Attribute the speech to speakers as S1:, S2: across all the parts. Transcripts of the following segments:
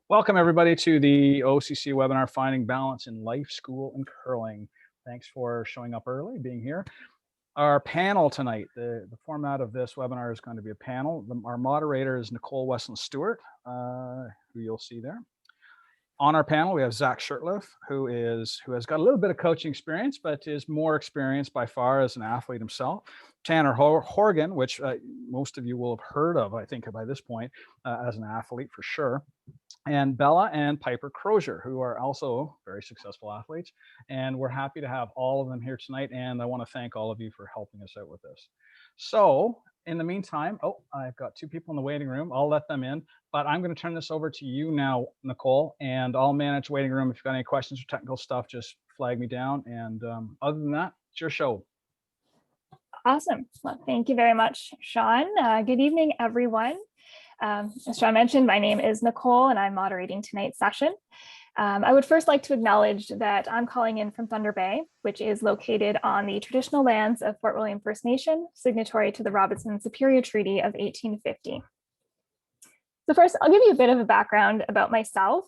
S1: Welcome everybody to the OCC webinar, Finding Balance in Life, School, and Curling. Thanks for showing up early, being here. Our panel tonight, the format of this webinar is going to be a panel. Our moderator is Nicole Westlund-Stewart, who you'll see there. On our panel, we have Zack Shurtleff, who has got a little bit of coaching experience, but is more experienced by far as an athlete himself. Tanner Horgan, which most of you will have heard of, I think, by this point, as an athlete for sure. And Bella and Piper Croisier, who are also very successful athletes. And we're happy to have all of them here tonight. And I want to thank all of you for helping us out with this. So in the meantime, I've got two people in the waiting room. I'll let them in, but I'm going to turn this over to you now, Nicole, and I'll manage waiting room. If you've got any questions or technical stuff, just flag me down. And other than that, it's your show.
S2: Awesome. Well, thank you very much, Sean. Good evening, everyone. As Sean mentioned, my name is Nicole and I'm moderating tonight's session. I would first like to acknowledge that I'm calling in from Thunder Bay, which is located on the traditional lands of Fort William First Nation, signatory to the Robinson-Superior Treaty of 1850. So first, I'll give you a bit of a background about myself.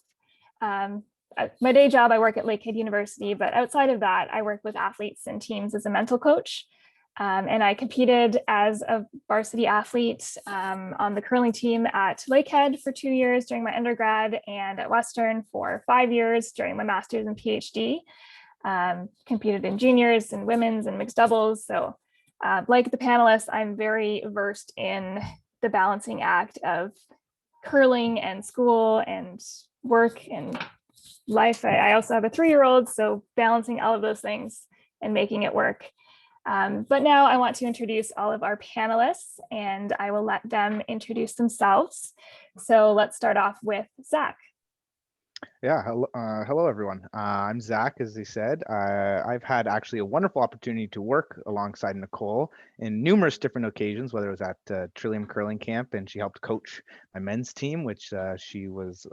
S2: My day job, I work at Lakehead University, but outside of that, I work with athletes and teams as a mental coach. And I competed as a varsity athlete on the curling team at Lakehead for 2 years during my undergrad and at Western for 5 years during my master's and PhD. Competed in juniors and women's and mixed doubles. So like the panelists, I'm very versed in the balancing act of curling and school and work and life. I also have a 3-year-old, so balancing all of those things and making it work. But now I want to introduce all of our panelists and I will let them introduce themselves. So let's start off with Zack.
S3: Yeah, hello everyone. I'm Zack, as they said. I've had actually a wonderful opportunity to work alongside Nicole in numerous different occasions, whether it was at Trillium Curling Camp and she helped coach my men's team, which she was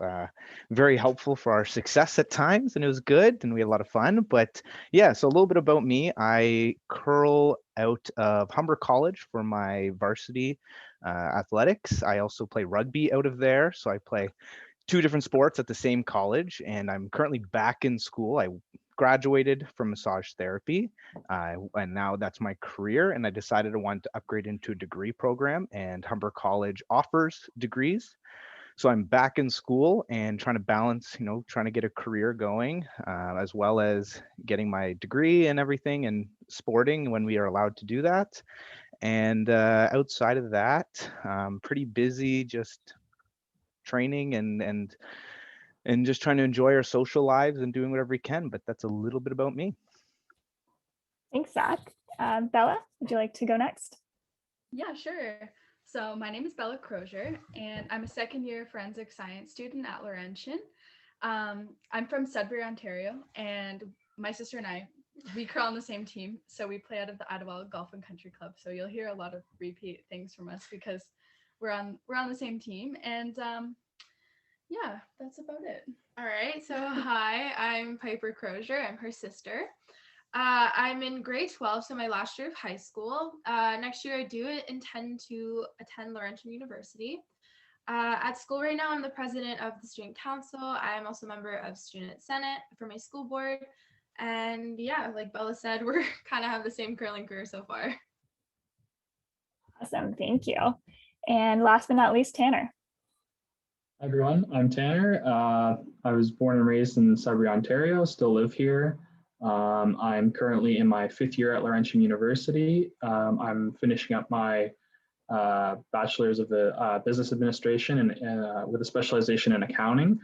S3: very helpful for our success at times, and it was good and we had a lot of fun. But yeah, so a little bit about me. I curl out of Humber College for my varsity athletics. I also play rugby out of there, so I play 2 different sports at the same college, and I'm currently back in school. I graduated from massage therapy, and now that's my career, and I decided I wanted to upgrade into a degree program, and Humber College offers degrees. So I'm back in school and trying to balance, trying to get a career going, as well as getting my degree and everything and sporting when we are allowed to do that. And outside of that, pretty busy, just training and just trying to enjoy our social lives and doing whatever we can. But that's a little bit about me.
S2: Thanks, Zack. Bella, would you like to go next?
S4: Yeah, sure. So my name is Bella Croisier and I'm a second-year forensic science student at Laurentian. I'm from Sudbury, Ontario, and my sister and we curl on the same team. So we play out of the Idlewild Golf and Country Club. So you'll hear a lot of repeat things from us because we're on the same team, and yeah, that's about it.
S5: All right, so hi, I'm Piper Croisier. I'm her sister. I'm in grade 12, so my last year of high school. Next year I do intend to attend Laurentian University. At school right now, I'm the president of the student council. I'm also a member of student senate for my school board, and yeah, like Bella said, we're kind of have the same curling career so far.
S2: Awesome, thank you. And last but not least, Tanner.
S6: Hi everyone, I'm Tanner. I was born and raised in Sudbury, Ontario, still live here. I'm currently in my 5th year at Laurentian University. I'm finishing up my bachelor's of the business administration and with a specialization in accounting.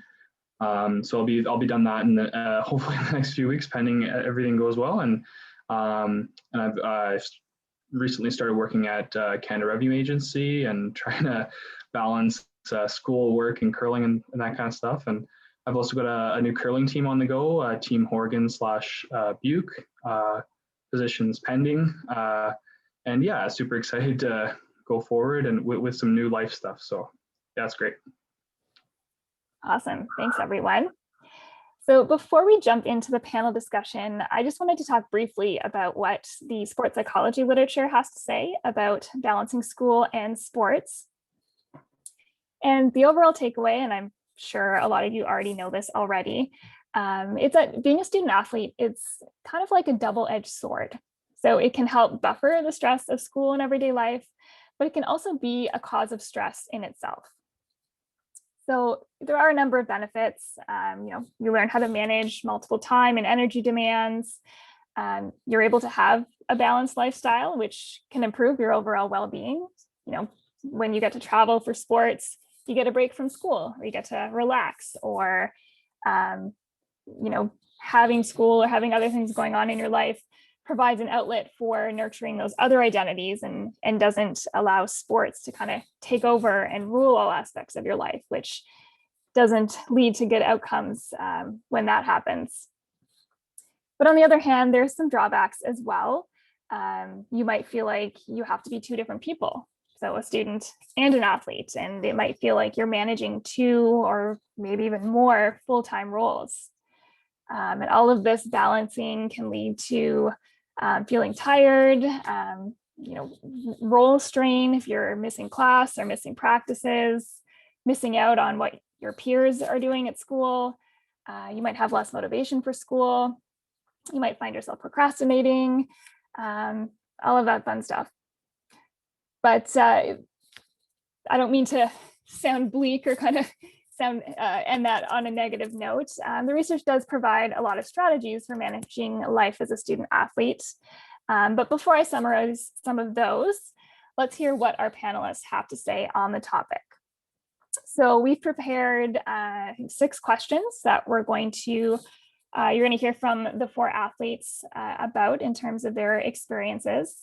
S6: So I'll be done that in the, hopefully in the next few weeks, pending everything goes well. And I've recently started working at Canada Revenue Agency and trying to balance school work and curling and that kind of stuff. And I've also got a new curling team on the go, Team Horgan / Buke, positions pending. And yeah, super excited to go forward and with some new life stuff. So yeah, that's great.
S2: Awesome, thanks everyone. So before we jump into the panel discussion, I just wanted to talk briefly about what the sports psychology literature has to say about balancing school and sports. And the overall takeaway, and I'm sure a lot of you already know this already. It's that being a student athlete, it's kind of like a double-edged sword. So it can help buffer the stress of school and everyday life, but it can also be a cause of stress in itself. So there are a number of benefits. You learn how to manage multiple time and energy demands. You're able to have a balanced lifestyle, which can improve your overall well-being. When you get to travel for sports, you get a break from school, or you get to relax, or having school or having other things going on in your life provides an outlet for nurturing those other identities and doesn't allow sports to kind of take over and rule all aspects of your life, which doesn't lead to good outcomes when that happens. But on the other hand, there's some drawbacks as well. You might feel like you have to be two different people, so a student and an athlete, and it might feel like you're managing two or maybe even more full-time roles. And all of this balancing can lead to feeling tired, role strain if you're missing class or missing practices, missing out on what your peers are doing at school. You might have less motivation for school. You might find yourself procrastinating, all of that fun stuff. But I don't mean to sound bleak or kind of end that on a negative note. The research does provide a lot of strategies for managing life as a student athlete. But before I summarize some of those, let's hear what our panelists have to say on the topic. So we've prepared 6 questions that you're going to hear from the 4 athletes about in terms of their experiences.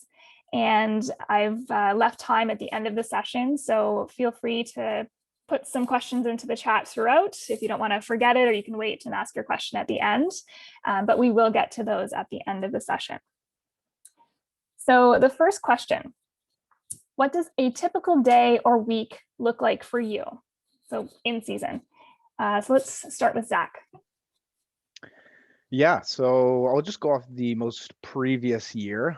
S2: And I've left time at the end of the session, so feel free to put some questions into the chat throughout if you don't want to forget it, or you can wait and ask your question at the end, but we will get to those at the end of the session. So the first question, what does a typical day or week look like for you? So in season. So let's start with Zach.
S3: Yeah, so I'll just go off the most previous year.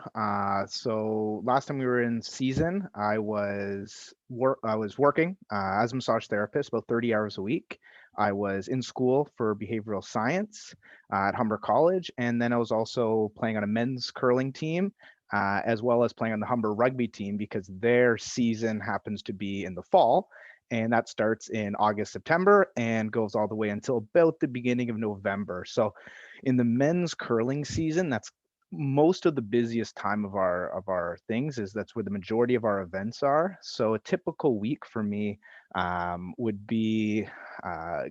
S3: So last time we were in season, I was working as a massage therapist about 30 hours a week. I was in school for behavioral science at Humber College, and then I was also playing on a men's curling team, as well as playing on the Humber rugby team, because their season happens to be in the fall. And that starts in August, September, and goes all the way until about the beginning of November. So in the men's curling season, that's most of the busiest time of our things. That's where the majority of our events are. So a typical week for me would be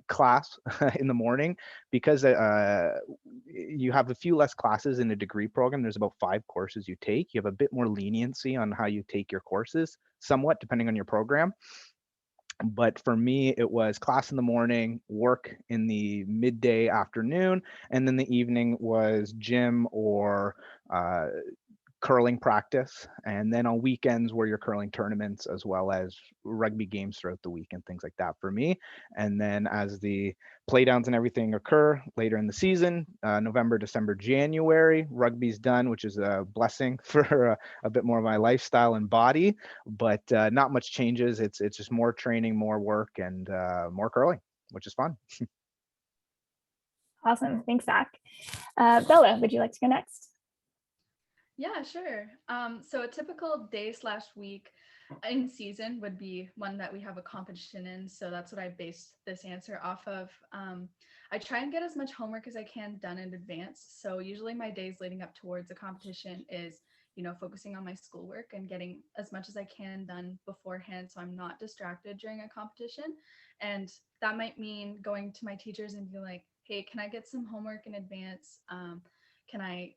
S3: class in the morning, because you have a few less classes in a degree program. There's about 5 courses you take. You have a bit more leniency on how you take your courses, somewhat depending on your program. But for me, it was class in the morning, work in the midday afternoon, and then the evening was gym or curling practice. And then on weekends were your curling tournaments, as well as rugby games throughout the week and things like that for me. And then as the playdowns and everything occur later in the season, November, December, January, rugby's done, which is a blessing for a bit more of my lifestyle and body, but not much changes. It's just more training, more work, and more curling, which is fun.
S2: Awesome, thanks, Zach. Bella, would you like to go next?
S4: Yeah, sure. So a typical day/week in season would be one that we have a competition in. So that's what I based this answer off of. I try and get as much homework as I can done in advance. So usually my days leading up towards a competition is, focusing on my schoolwork and getting as much as I can done beforehand, so I'm not distracted during a competition. And that might mean going to my teachers and be like, hey, can I get some homework in advance? Can I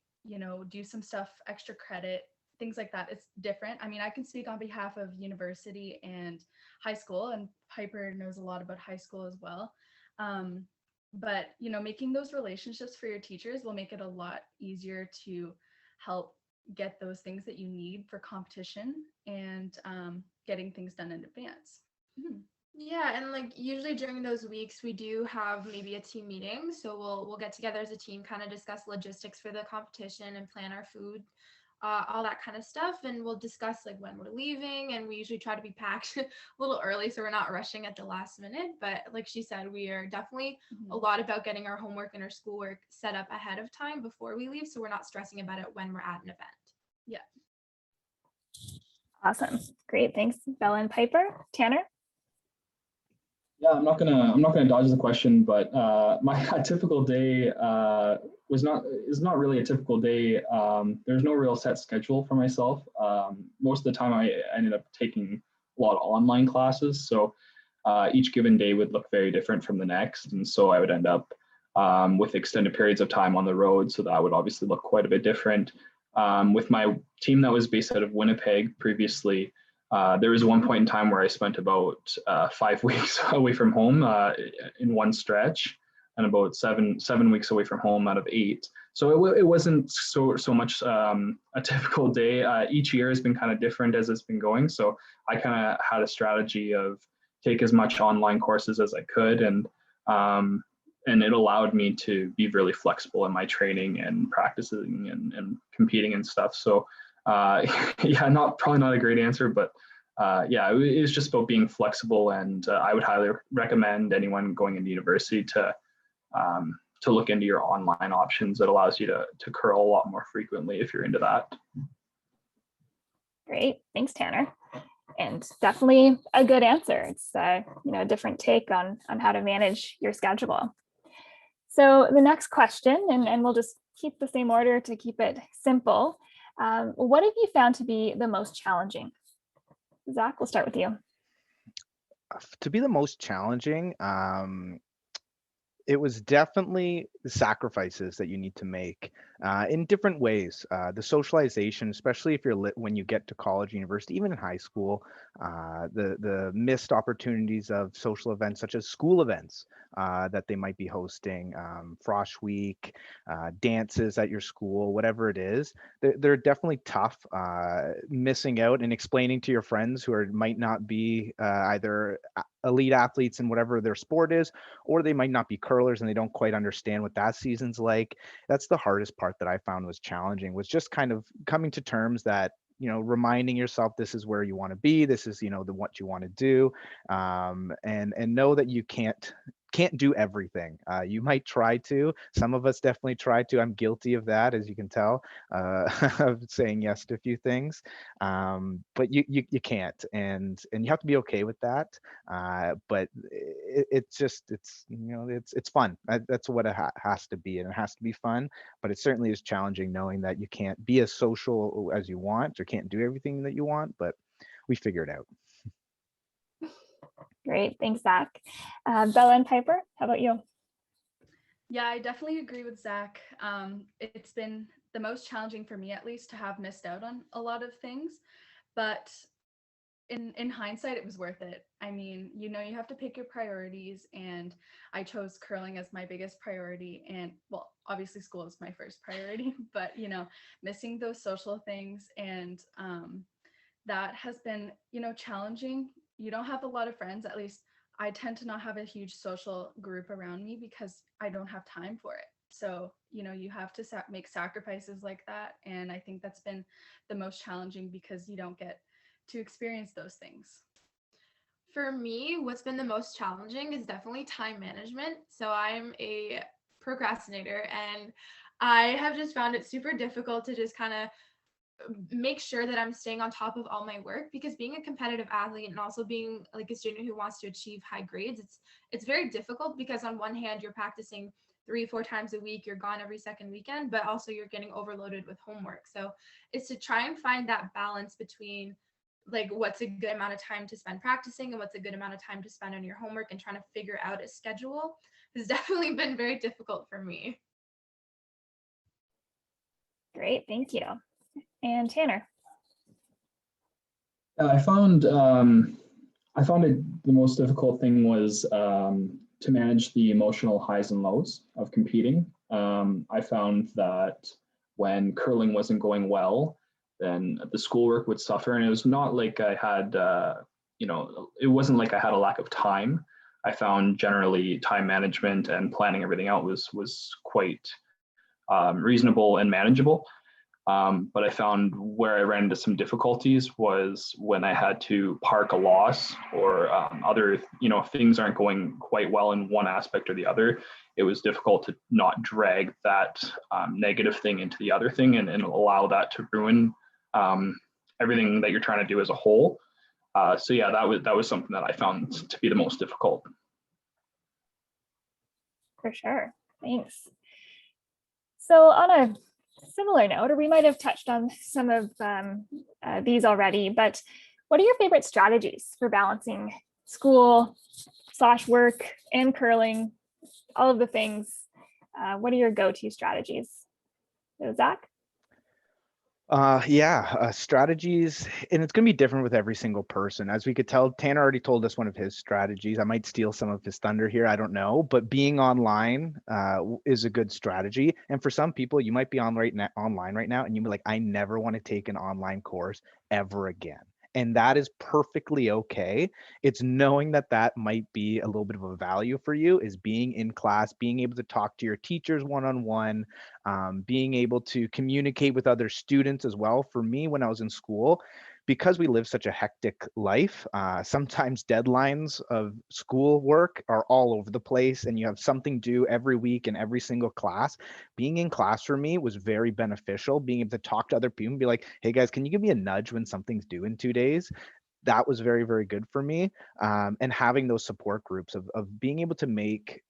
S4: do some stuff, extra credit, things like that. It's different. I mean, I can speak on behalf of university and high school, and Piper knows a lot about high school as well. But, making those relationships for your teachers will make it a lot easier to help get those things that you need for competition and getting things done in advance.
S5: Yeah, and usually during those weeks we do have maybe a team meeting, so we'll get together as a team, kind of discuss logistics for the competition and plan our food all that kind of stuff. And we'll discuss like when we're leaving, and we usually try to be packed a little early so we're not rushing at the last minute. But like she said, we are definitely a lot about getting our homework and our schoolwork set up ahead of time before we leave, so we're not stressing about it when we're at an event. Yeah.
S2: Awesome. Great. Thanks, Bella and Piper. Tanner?
S6: Yeah, I'm not gonna dodge the question, but a typical day is not really a typical day. There's no real set schedule for myself. Most of the time, I ended up taking a lot of online classes, so each given day would look very different from the next, and so I would end up with extended periods of time on the road. So that would obviously look quite a bit different. With my team that was based out of Winnipeg previously, there was one point in time where I spent about 5 weeks away from home in one stretch, and about seven weeks away from home out of 8. So it wasn't so much a typical day. Each year has been kind of different as it's been going. So I kind of had a strategy of take as much online courses as I could, and it allowed me to be really flexible in my training and practicing and competing and stuff. So yeah, probably not a great answer, but yeah, it was just about being flexible, and I would highly recommend anyone going into university to look into your online options. That allows you to curl a lot more frequently if you're into that.
S2: Great. Thanks, Tanner. And definitely a good answer. It's a different take on how to manage your schedule. So the next question, and we'll just keep the same order to keep it simple. What have you found to be the most challenging? Zach, we'll start with you.
S3: To be the most challenging, it was definitely the sacrifices that you need to make in different ways. The socialization, especially if when you get to college, university, even in high school, the missed opportunities of social events such as school events that they might be hosting, Frosh Week, dances at your school, whatever it is. They're definitely tough. Missing out and explaining to your friends who might not be either elite athletes in whatever their sport is, or they might not be curlers and they don't quite understand what that season's like. That's the hardest part that I found was challenging, was just kind of coming to terms that, reminding yourself this is where you want to be, this is, what you want to do, and know that you can't do everything. You might try to. Some of us definitely try to. I'm guilty of that, as you can tell, of saying yes to a few things, but you can't, and you have to be okay with that. But it's fun. That's what it has to be, and it has to be fun. But it certainly is challenging knowing that you can't be as social as you want, or can't do everything that you want. But we figure it out.
S2: Great, thanks, Zach. Bella and Piper, how about you?
S4: Yeah, I definitely agree with Zach. It's been the most challenging for me, at least, to have missed out on a lot of things, but in hindsight, it was worth it. I mean, you have to pick your priorities, and I chose curling as my biggest priority, and well, obviously school is my first priority, but missing those social things, and that has been challenging. You don't have a lot of friends. At least I tend to not have a huge social group around me because I don't have time for it. So, you have to make sacrifices like that. And I think that's been the most challenging because you don't get to experience those things.
S5: For me, what's been the most challenging is definitely time management. So I'm a procrastinator, and I have just found it super difficult to just kind of make sure that I'm staying on top of all my work, because being a competitive athlete and also being like a student who wants to achieve high grades, it's very difficult, because on one hand you're practicing 3-4 times a week, you're gone every second weekend, but also you're getting overloaded with homework. So it's to try and find that balance between like what's a good amount of time to spend practicing and what's a good amount of time to spend on your homework, and trying to figure out a schedule has definitely been very difficult for me.
S2: Great, thank you. And Tanner.
S6: I found the most difficult thing was to manage the emotional highs and lows of competing. I found that when curling wasn't going well, then the schoolwork would suffer, and it was not like I had, it wasn't like I had a lack of time. I found generally time management and planning everything out was quite reasonable and manageable. But I found where I ran into some difficulties was when I had to park a loss or other, things aren't going quite well in one aspect or the other. It was difficult to not drag that negative thing into the other thing and allow that to ruin everything that you're trying to do as a whole. So yeah, that was something that I found to be the most difficult.
S2: For sure. Thanks. So on a similar note, or we might have touched on some of these already, but what are your favorite strategies for balancing school/work and curling, all of the things? What are your go-to strategies? So, Zach?
S3: Strategies, and it's going to be different with every single person. As we could tell, Tanner already told us one of his strategies. I might steal some of his thunder here, I don't know, but being online is a good strategy. And for some people, you might be online right now and you'd be like, I never want to take an online course ever again. And that is perfectly okay. It's knowing that that might be a little bit of a value for you, is being in class, being able to talk to your teachers one-on-one, being able to communicate with other students as well. For me, when I was in school, because we live such a hectic life, sometimes deadlines of school work are all over the place and you have something due every week in every single class. Being in class for me was very beneficial, being able to talk to other people and be like, hey guys, can you give me a nudge when something's due in 2 days? That was very, very good for me. And having those support groups of being able to make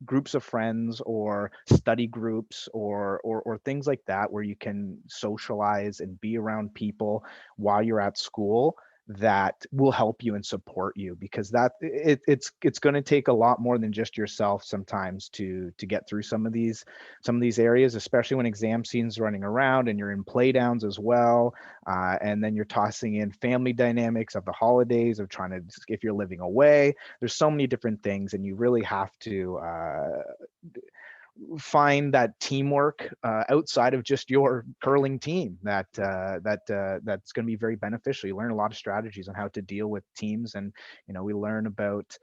S3: groups of friends or study groups or things like that, where you can socialize and be around people while you're at school, that will help you and support you, because it's going to take a lot more than just yourself sometimes to get through some of these areas, especially when exam season's running around and you're in play downs as well, and then you're tossing in family dynamics of the holidays, of trying to, if you're living away, there's so many different things, and you really have to find that teamwork outside of just your curling team that's going to be very beneficial. You learn a lot of strategies on how to deal with teams, and we learn about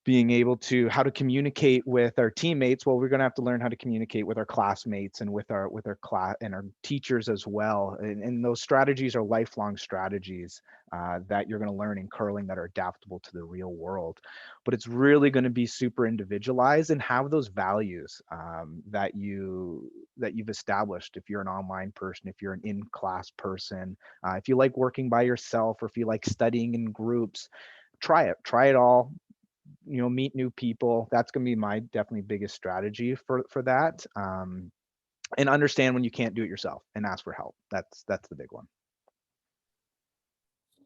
S3: being able to how to communicate with our teammates. Well, we're going to have to learn how to communicate with our classmates and with our class and our teachers as well. And those strategies are lifelong strategies that you're going to learn in curling that are adaptable to the real world. But it's really going to be super individualized and have those values that you've established. If you're an online person, if you're an in-class person, if you like working by yourself, or if you like studying in groups, try it all. Meet new people. That's going to be my definitely biggest strategy for that. And understand when you can't do it yourself and ask for help. That's the big one.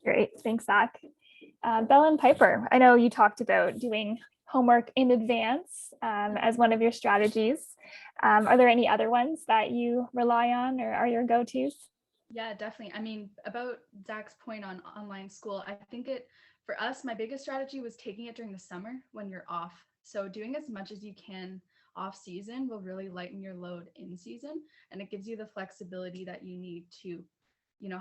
S2: Great, thanks, Zach. Bella and Piper, I know you talked about doing homework in advance as one of your strategies. Are there any other ones that you rely on or are your go-tos?
S4: Yeah, definitely. I mean, about Zach's point on online school, I think for us, my biggest strategy was taking it during the summer when you're off. So doing as much as you can off season will really lighten your load in season, and it gives you the flexibility that you need to,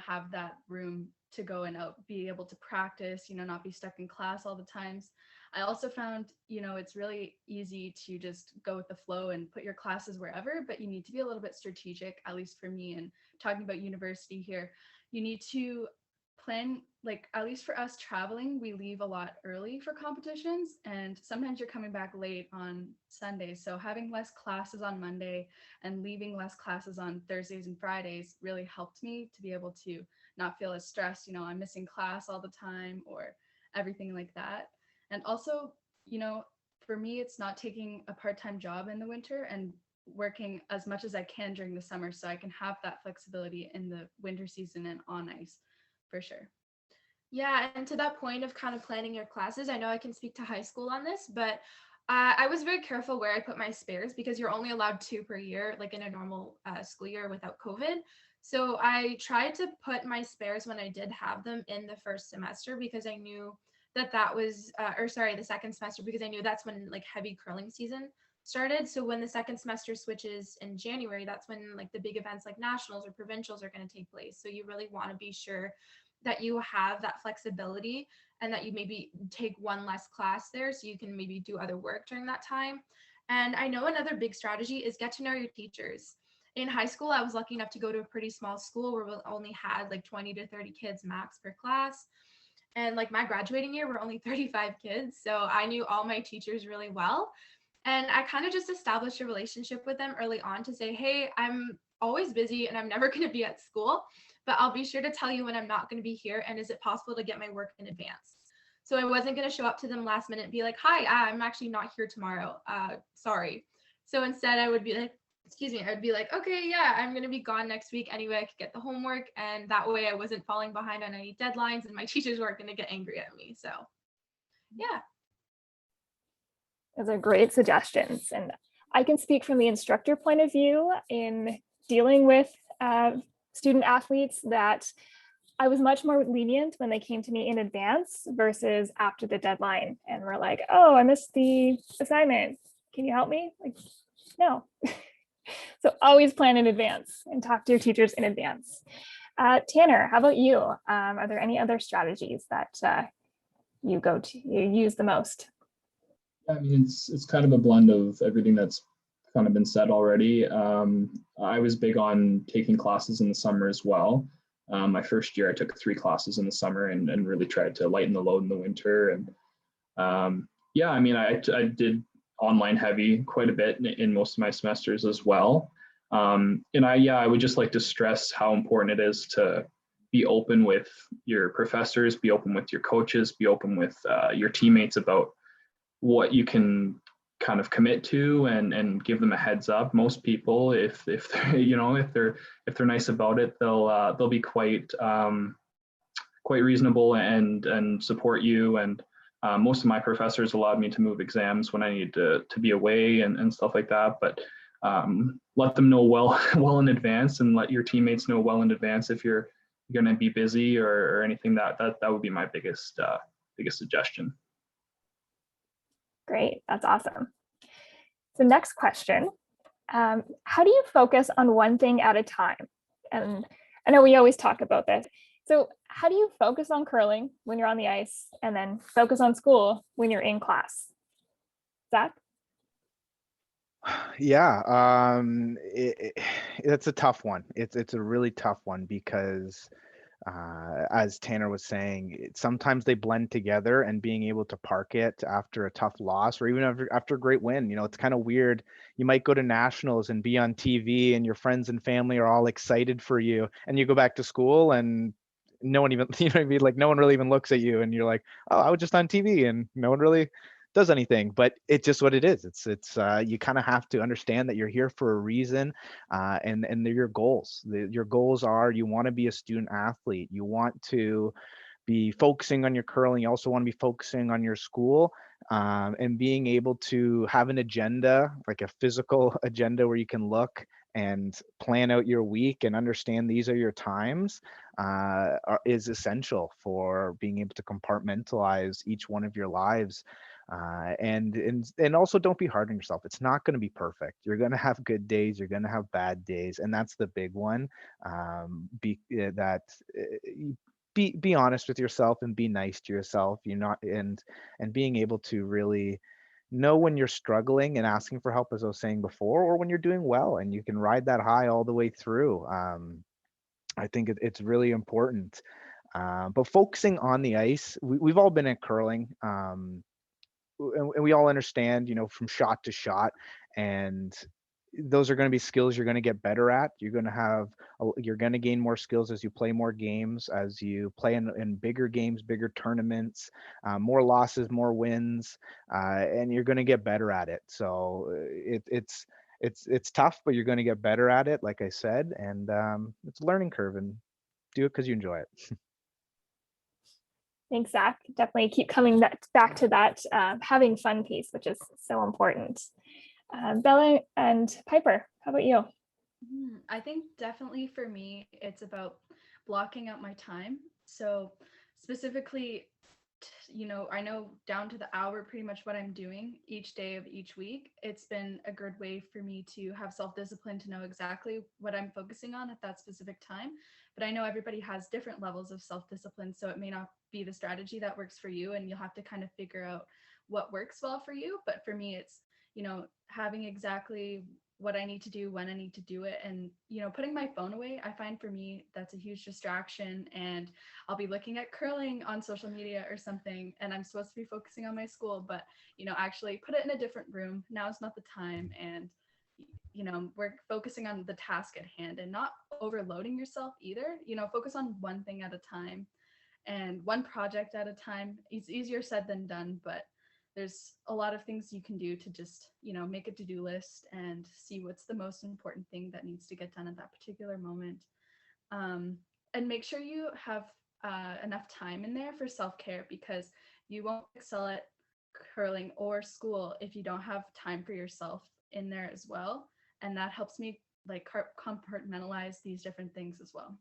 S4: have that room to go and out, be able to practice, not be stuck in class all the times. I also found, it's really easy to just go with the flow and put your classes wherever, but you need to be a little bit strategic, at least for me. And talking about university here, you need to plan, like, at least for us traveling, we leave a lot early for competitions, and sometimes you're coming back late on Sundays. So having less classes on Monday and leaving less classes on Thursdays and Fridays really helped me to be able to not feel as stressed, I'm missing class all the time or everything like that. And also, for me, it's not taking a part-time job in the winter and working as much as I can during the summer, so I can have that flexibility in the winter season and on ice. For sure.
S5: Yeah, and to that point of kind of planning your classes, I know I can speak to high school on this, but I was very careful where I put my spares, because you're only allowed 2 per year, like in a normal school year without COVID. So I tried to put my spares when I did have them in the first semester, because I knew that was, the second semester, because I knew that's when like heavy curling season started. So when the second semester switches in January, that's when like the big events like nationals or provincials are going to take place. So you really want to be sure that you have that flexibility and that you maybe take one less class there so you can maybe do other work during that time. And I know another big strategy is get to know your teachers. In high school, I was lucky enough to go to a pretty small school where we only had like 20 to 30 kids max per class. And like my graduating year, we're only 35 kids. So I knew all my teachers really well. And I kind of just established a relationship with them early on to say, hey, I'm always busy and I'm never going to be at school, but I'll be sure to tell you when I'm not going to be here. And is it possible to get my work in advance? So I wasn't going to show up to them last minute and be like, hi, I'm actually not here tomorrow. Sorry. So instead I would be like, I'd be like, okay, yeah, I'm going to be gone next week anyway. I could get the homework. And that way I wasn't falling behind on any deadlines and my teachers weren't going to get angry at me. So yeah.
S2: Those are great suggestions. And I can speak from the instructor point of view in dealing with student athletes that I was much more lenient when they came to me in advance versus after the deadline. And we're like, oh, I missed the assignment. Can you help me? Like, no. So always plan in advance and talk to your teachers in advance. Tanner, how about you? Are there any other strategies that you use the most?
S6: I mean, it's kind of a blend of everything that's kind of been said already. I was big on taking classes in the summer as well. My first year, I took 3 classes in the summer and really tried to lighten the load in the winter. And yeah, I mean, I did online heavy quite a bit in most of my semesters as well. And I would just like to stress how important it is to be open with your professors, be open with your coaches, be open with your teammates about what you can kind of commit to and give them a heads up. Most people, if they're nice about it, they'll be quite reasonable and support you. And most of my professors allowed me to move exams when I needed to be away and stuff like that. But let them know well in advance, and let your teammates know well in advance if you're going to be busy or anything. That would be my biggest suggestion.
S2: Great, that's awesome. So next question, how do you focus on one thing at a time? And I know we always talk about this. So how do you focus on curling when you're on the ice and then focus on school when you're in class? Zach?
S3: Yeah, it's a tough one. It's a really tough one because as Tanner was saying, sometimes they blend together, and being able to park it after a tough loss or even after a great win, it's kind of weird. You might go to nationals and be on TV and your friends and family are all excited for you, and you go back to school and no one even, what I mean? Like no one really even looks at you, and you're like, oh, I was just on TV, and no one really does anything. But it's just what it is. It's you kind of have to understand that you're here for a reason, and they're your goals. Your goals are, you want to be a student athlete, you want to be focusing on your curling, you also want to be focusing on your school, and being able to have an agenda, like a physical agenda where you can look and plan out your week and understand these are your times, is essential for being able to compartmentalize each one of your lives. And also, don't be hard on yourself. It's not going to be perfect. You're going to have good days, you're going to have bad days, and that's the big one. Be honest with yourself and be nice to yourself. You're not and being able to really know when you're struggling and asking for help, as I was saying before, or when you're doing well and you can ride that high all the way through. I think it's really important. But focusing on the ice, we've all been at curling. And we all understand, from shot to shot, and those are going to be skills you're going to get better at. You're going to gain more skills as you play more games, as you play in bigger games, bigger tournaments, more losses, more wins, and you're going to get better at it. So it's tough, but you're going to get better at it, like I said, and it's a learning curve, and do it because you enjoy it.
S2: Thanks, Zach. Definitely keep coming back to that having fun piece, which is so important. Bella and Piper, how about you?
S4: I think definitely for me, it's about blocking out my time. So specifically, I know down to the hour pretty much what I'm doing each day of each week. It's been a good way for me to have self-discipline, to know exactly what I'm focusing on at that specific time. But I know everybody has different levels of self-discipline, so it may not be the strategy that works for you, and you'll have to kind of figure out what works well for you. But for me, it's having exactly what I need to do, when I need to do it. And, putting my phone away, I find for me, that's a huge distraction. And I'll be looking at curling on social media or something, and I'm supposed to be focusing on my school, but, actually put it in a different room. Now is not the time. And, we're focusing on the task at hand and not overloading yourself either. Focus on one thing at a time and one project at a time. It's easier said than done, but there's a lot of things you can do to just, make a to-do list and see what's the most important thing that needs to get done at that particular moment. And make sure you have enough time in there for self-care, because you won't excel at curling or school if you don't have time for yourself in there as well. And that helps me like compartmentalize these different things as well.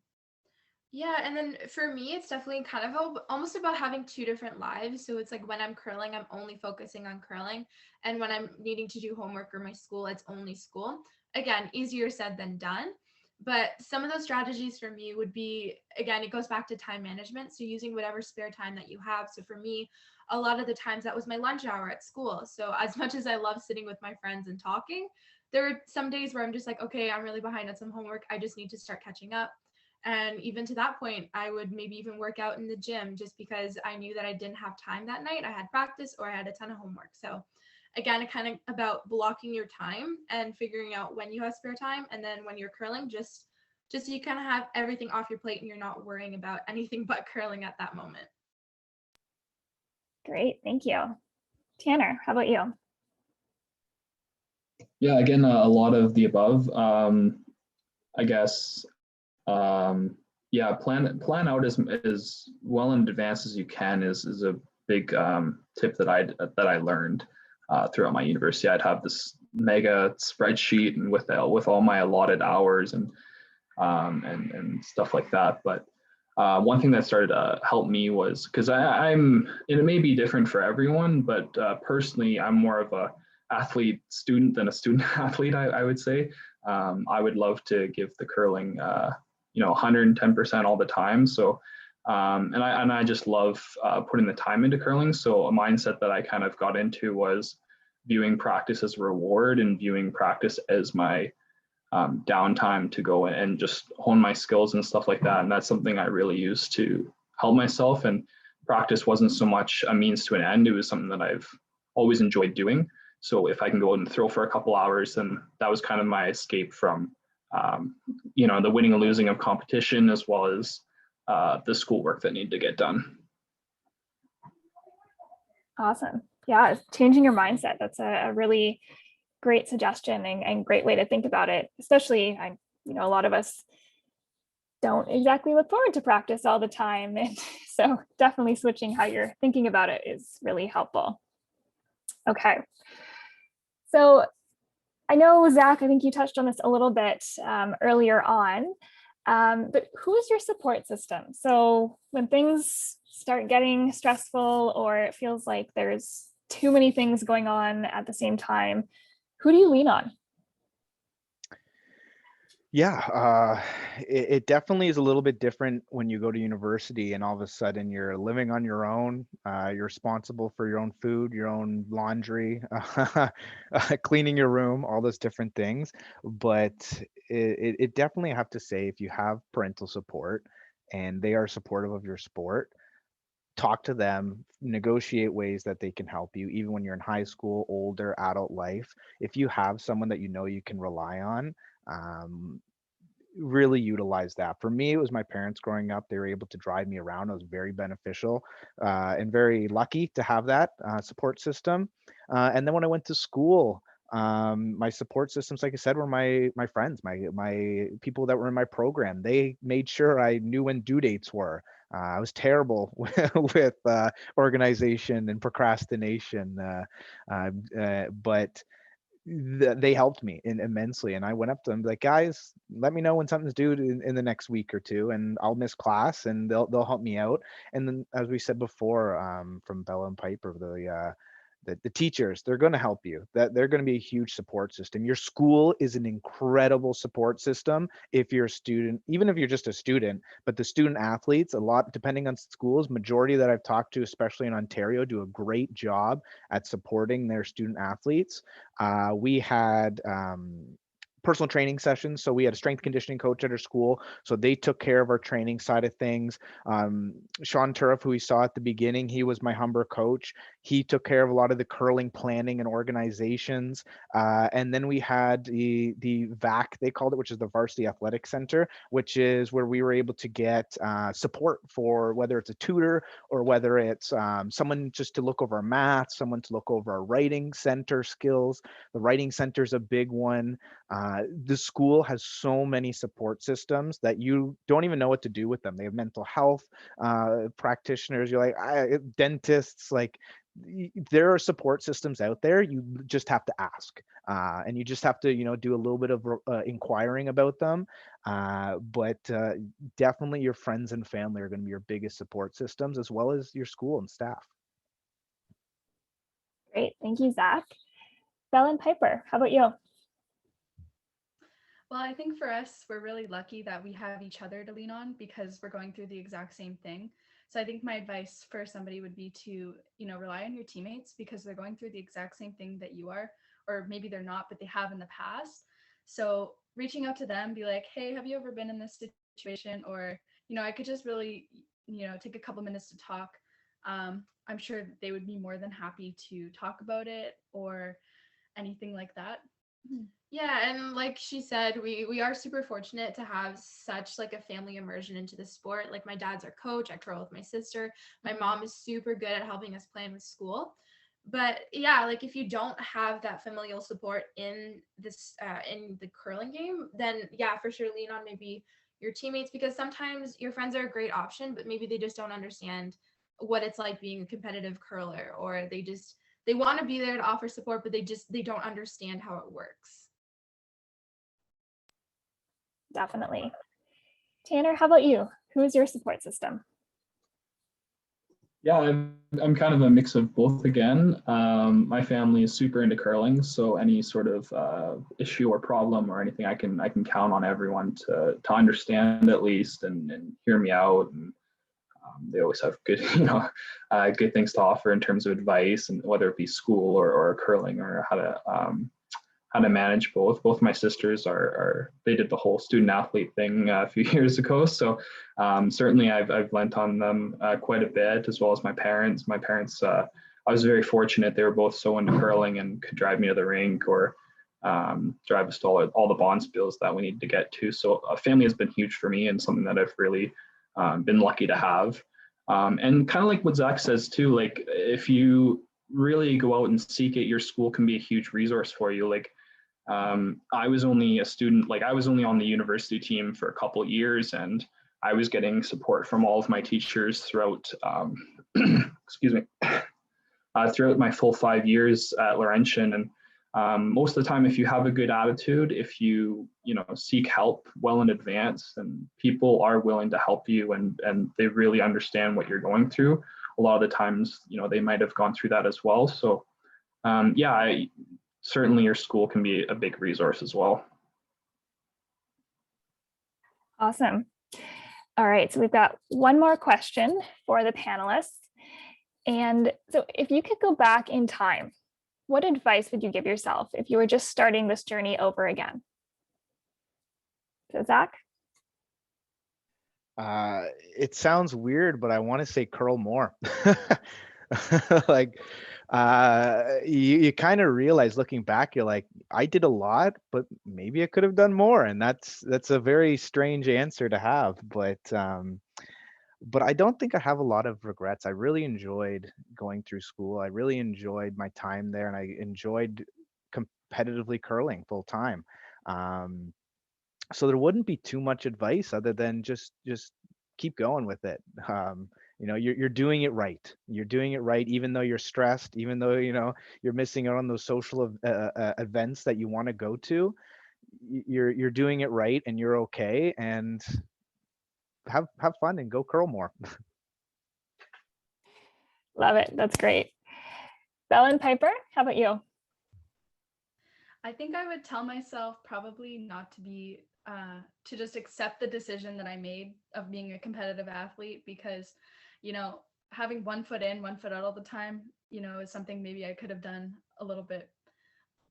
S5: Yeah, and then for me, it's definitely kind of almost about having two different lives. So it's like when I'm curling, I'm only focusing on curling. And when I'm needing to do homework or my school, it's only school. Again, easier said than done. But some of those strategies for me would be, again, it goes back to time management. So using whatever spare time that you have. So for me, a lot of the times that was my lunch hour at school. So as much as I love sitting with my friends and talking, there are some days where I'm just like, okay, I'm really behind on some homework. I just need to start catching up. And even to that point, I would maybe even work out in the gym just because I knew that I didn't have time that night. I had practice or I had a ton of homework. So again, it kind of about blocking your time and figuring out when you have spare time. And then when you're curling, just so you kind of have everything off your plate and you're not worrying about anything but curling at that moment.
S2: Great, thank you. Tanner, how about you?
S6: Yeah, again, a lot of the above. I guess, yeah, plan out as well in advance as you can is a big tip that I learned throughout my university. I'd have this mega spreadsheet and with all my allotted hours and stuff like that. But one thing that started to help me was because I'm, it may be different for everyone, but personally, I'm more of a athlete student than a student athlete, I would say. I would love to give the curling, 110% all the time. So, and I just love putting the time into curling. So a mindset that I kind of got into was viewing practice as a reward and viewing practice as my downtime to go and just hone my skills and stuff like that. And that's something I really used to help myself. And practice wasn't so much a means to an end. It was something that I've always enjoyed doing. So if I can go and throw for a couple hours, then that was kind of my escape from, the winning and losing of competition, as well as the schoolwork that needed to get done.
S2: Awesome. Yeah, changing your mindset. That's a really great suggestion and great way to think about it. Especially, a lot of us don't exactly look forward to practice all the time. And so definitely switching how you're thinking about it is really helpful. Okay. So I know, Zach, I think you touched on this a little bit earlier on, but who is your support system? So when things start getting stressful or it feels like there's too many things going on at the same time, who do you lean on?
S3: Yeah, it definitely is a little bit different when you go to university and all of a sudden you're living on your own. You're responsible for your own food, your own laundry, cleaning your room, all those different things. But it definitely, I have to say, if you have parental support and they are supportive of your sport, talk to them, negotiate ways that they can help you, even when you're in high school, older, adult life. If you have someone that you can rely on, really utilize that. For me, it was my parents growing up. They were able to drive me around. It was very beneficial and very lucky to have that support system. And then when I went to school, my support systems, like I said, were my friends, my people that were in my program. They made sure I knew when due dates were. I was terrible with organization and procrastination, but they helped me immensely. And I went up to them like, guys, let me know when something's due in the next week or two, and I'll miss class and they'll help me out. And then, as we said before, from Bella and Piper, the teachers, they're going to help you. That they're going to be a huge support system. Your school is an incredible support system if you're a student, even if you're just a student. But the student athletes, a lot, depending on schools, majority that I've talked to, especially in Ontario, do a great job at supporting their student athletes. We had personal training sessions. So we had a strength conditioning coach at our school. So they took care of our training side of things. Sean Turf, who we saw at the beginning, he was my Humber coach. He took care of a lot of the curling planning and organizations. And then we had the VAC, they called it, which is the Varsity Athletic Center, which is where we were able to get support for whether it's a tutor or whether it's someone just to look over our math, someone to look over our writing center skills. The writing center is a big one. The school has so many support systems that you don't even know what to do with them. They have mental health practitioners. You're like, dentists, like there are support systems out there. You just have to ask, and you just have to, do a little bit of inquiring about them. But definitely your friends and family are going to be your biggest support systems, as well as your school and staff.
S2: Great, thank you, Zach. Belle and Piper, how about you?
S4: Well, I think for us, we're really lucky that we have each other to lean on because we're going through the exact same thing. So I think my advice for somebody would be to, rely on your teammates because they're going through the exact same thing that you are, or maybe they're not, but they have in the past. So reaching out to them, be like, hey, have you ever been in this situation? Or, I could just really, take a couple minutes to talk. I'm sure they would be more than happy to talk about it or anything like that.
S5: Yeah, and like she said, we are super fortunate to have such like a family immersion into the sport. Like my dad's our coach, I curl with my sister. My mom is super good at helping us plan with school. But yeah, like if you don't have that familial support in this in the curling game, then yeah, for sure lean on maybe your teammates because sometimes your friends are a great option, but maybe they just don't understand what it's like being a competitive curler, or they want to be there to offer support, but they don't understand how it works.
S2: Definitely. Tanner, how about you? Who is your support system?
S6: Yeah, I'm kind of a mix of both again. My family is super into curling, so any sort of issue or problem or anything, I can count on everyone to understand at least and hear me out. And they always have good good things to offer in terms of advice, and whether it be school or curling or how to manage both. Both my sisters they did the whole student athlete thing a few years ago. So certainly I've lent on them quite a bit, as well as my parents. My parents, I was very fortunate. They were both so into curling and could drive me to the rink or drive us to all the bond spills that we needed to get to. So a family has been huge for me and something that I've really been lucky to have. And kind of like what Zach says too, like if you really go out and seek it, your school can be a huge resource for you. Like I was only a student, like I was only on the university team for a couple of years, and I was getting support from all of my teachers throughout, excuse me, throughout my full 5 years at Laurentian. And most of the time, if you have a good attitude, if you seek help well in advance, and people are willing to help you, and they really understand what you're going through. A lot of the times, they might have gone through that as well. So yeah, certainly your school can be a big resource as well.
S2: Awesome. All right, so we've got one more question for the panelists. And so if you could go back in time, what advice would you give yourself if you were just starting this journey over again? So Zach?
S3: It sounds weird, but I want to say curl more. Like you kind of realize looking back, you're like, I did a lot, but maybe I could have done more. And that's a very strange answer to have, but I don't think I have a lot of regrets. I really enjoyed going through school. I really enjoyed my time there, and I enjoyed competitively curling full time. So there wouldn't be too much advice other than just keep going with it. You're doing it right. You're doing it right, even though you're stressed, even though you're missing out on those social events that you want to go to. You're doing it right, and you're okay. And have fun and go curl more.
S2: Love it. That's great. Belle and Piper, how about you?
S4: I think I would tell myself probably not to be to just accept the decision that I made of being a competitive athlete, because having one foot in, one foot out all the time, is something maybe I could have done a little bit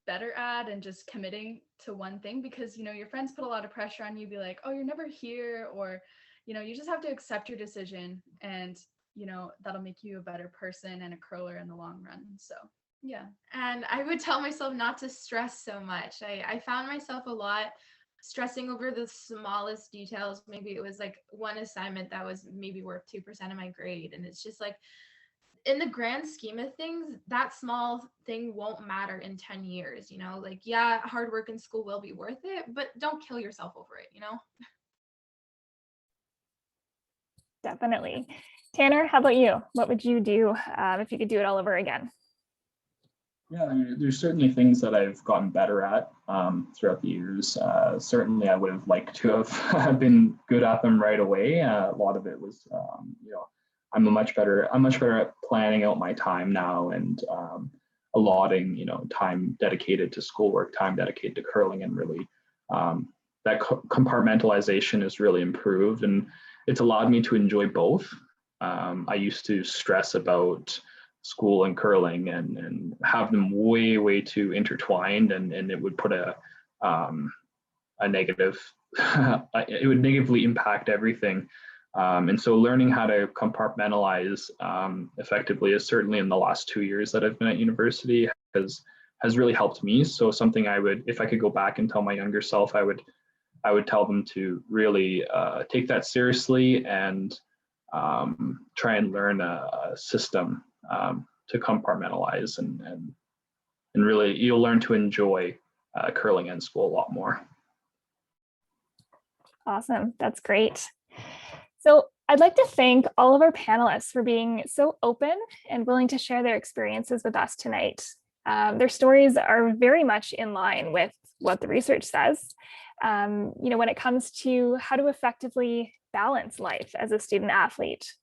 S4: better at and just committing to one thing, because, you know, your friends put a lot of pressure on you, be like, oh, you're never here, or, you know, you just have to accept your decision, and, you know, that'll make you a better person and a curler in the long run. So yeah.
S5: And I would tell myself not to stress so much. I found myself a lot stressing over the smallest details. Maybe it was like one assignment that was maybe worth 2% of my grade. And it's just like, in the grand scheme of things, that small thing won't matter in 10 years, you know, like, yeah, hard work in school will be worth it, but don't kill yourself over it, you know?
S2: Definitely. Tanner, how about you? What would you do if you could do it all over again?
S6: Yeah, I mean, there's certainly things that I've gotten better at throughout the years. Certainly, I would have liked to have been good at them right away. A lot of it was, you know, I'm much better at planning out my time now, and allotting, you know, time dedicated to schoolwork, time dedicated to curling, and really that compartmentalization has really improved, and it's allowed me to enjoy both. I used to stress about school and curling and have them way too intertwined, and it would put a negative it would negatively impact everything, and so learning how to compartmentalize effectively is certainly in the last 2 years that I've been at university has really helped me. So something I would, if I could go back and tell my younger self, I would tell them to really take that seriously and try and learn a system to compartmentalize, and really you'll learn to enjoy curling and school a lot more.
S2: Awesome, that's great. So I'd like to thank all of our panelists for being so open and willing to share their experiences with us tonight. Their stories are very much in line with what the research says, you know, when it comes to how to effectively balance life as a student athlete.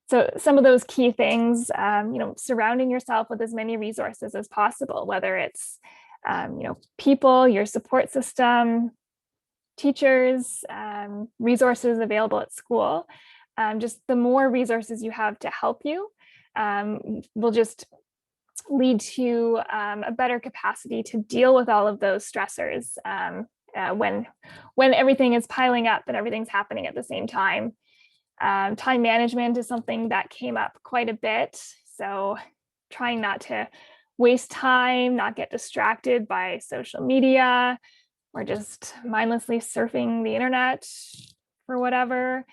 S2: So some of those key things, you know, surrounding yourself with as many resources as possible, whether it's, you know, people, your support system, teachers, resources available at school. Just the more resources you have to help you will just lead to a better capacity to deal with all of those stressors when everything is piling up and everything's happening at the same time. Time management is something that came up quite a bit. So trying not to waste time, not get distracted by social media, or just mindlessly surfing the internet for whatever.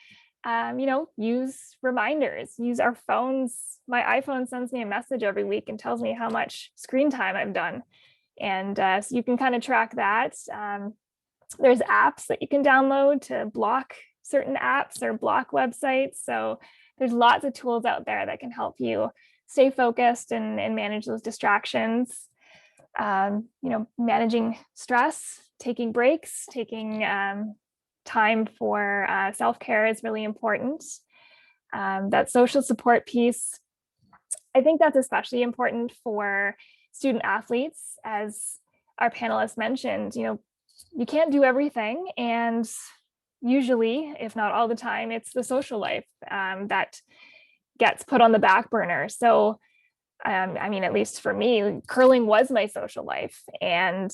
S2: You know, use reminders, use our phones. My iPhone sends me a message every week and tells me how much screen time I've done. And so you can kind of track that. There's apps that you can download to block certain apps or block websites. So there's lots of tools out there that can help you stay focused and manage those distractions. You know, managing stress, taking breaks, taking time for self-care is really important. That social support piece, I think that's especially important for student athletes. As our panelists mentioned, you know, you can't do everything, and usually, if not all the time, it's the social life that gets put on the back burner. So I mean, at least for me, curling was my social life. And